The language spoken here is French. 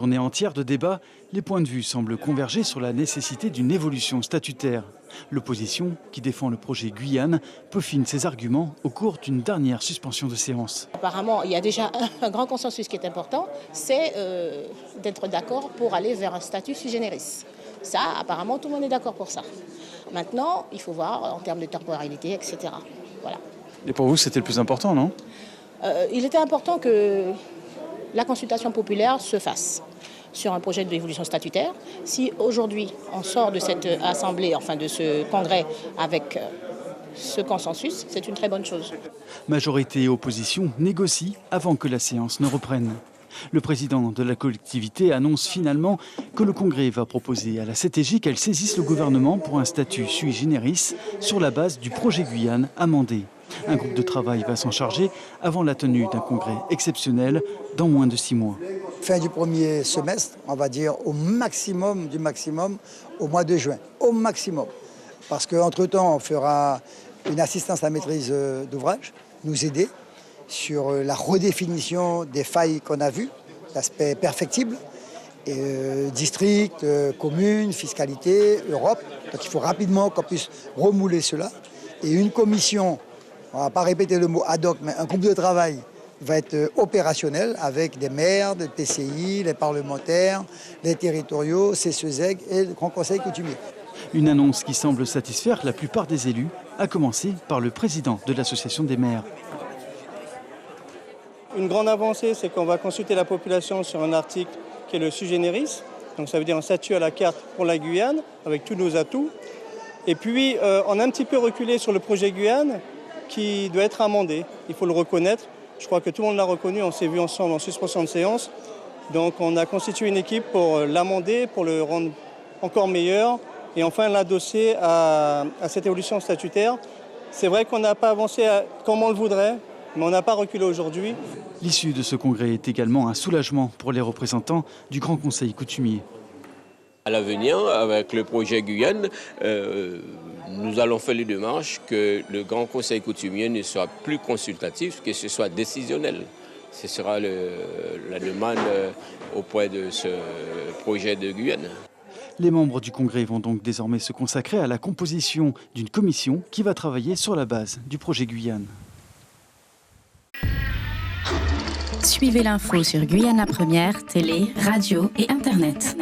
Journée entière de débat, les points de vue semblent converger sur la nécessité d'une évolution statutaire. L'opposition, qui défend le projet Guyane, peaufine ses arguments au cours d'une dernière suspension de séance. Apparemment, il y a déjà un grand consensus qui est important, c'est d'être d'accord pour aller vers un statut sui generis. Ça, apparemment, tout le monde est d'accord pour ça. Maintenant, il faut voir en termes de temporalité, etc. Voilà. Et pour vous, c'était le plus important, non ? Il était important que la consultation populaire se fasse sur un projet d'évolution statutaire. Si aujourd'hui on sort de cette assemblée, enfin de ce congrès avec ce consensus, c'est une très bonne chose. Majorité et opposition négocient avant que la séance ne reprenne. Le président de la collectivité annonce finalement que le Congrès va proposer à la CTG qu'elle saisisse le gouvernement pour un statut sui generis sur la base du projet Guyane amendé. Un groupe de travail va s'en charger avant la tenue d'un congrès exceptionnel dans moins de 6 mois. Fin du premier semestre, on va dire au maximum du maximum, au mois de juin, au maximum. Parce qu'entre-temps, on fera une assistance à la maîtrise d'ouvrage, nous aider sur la redéfinition des failles qu'on a vues, l'aspect perfectible, district, commune, fiscalité, Europe. Donc il faut rapidement qu'on puisse remouler cela. Et une commission, on ne va pas répéter le mot ad hoc, mais un groupe de travail va être opérationnel avec des maires, des PCI, les parlementaires, les territoriaux, CESEG et le Grand Conseil coutumier. Une annonce qui semble satisfaire la plupart des élus, à commencer par le président de l'association des maires. Une grande avancée, c'est qu'on va consulter la population sur un article qui est le sui generis. Donc ça veut dire un statut à la carte pour la Guyane, avec tous nos atouts. Et puis, on a un petit peu reculé sur le projet Guyane, qui doit être amendé. Il faut le reconnaître. Je crois que tout le monde l'a reconnu. On s'est vu ensemble en suspension de séance. Donc on a constitué une équipe pour l'amender, pour le rendre encore meilleur et enfin l'adosser à cette évolution statutaire. C'est vrai qu'on n'a pas avancé comme on le voudrait, mais on n'a pas reculé aujourd'hui. L'issue de ce congrès est également un soulagement pour les représentants du Grand Conseil coutumier. À l'avenir, avec le projet Guyane, nous allons faire les démarches que le Grand Conseil coutumier ne soit plus consultatif, que ce soit décisionnel. Ce sera la demande auprès de ce projet de Guyane. Les membres du Congrès vont donc désormais se consacrer à la composition d'une commission qui va travailler sur la base du projet Guyane. Suivez l'info sur Guyane la Première, télé, radio et Internet.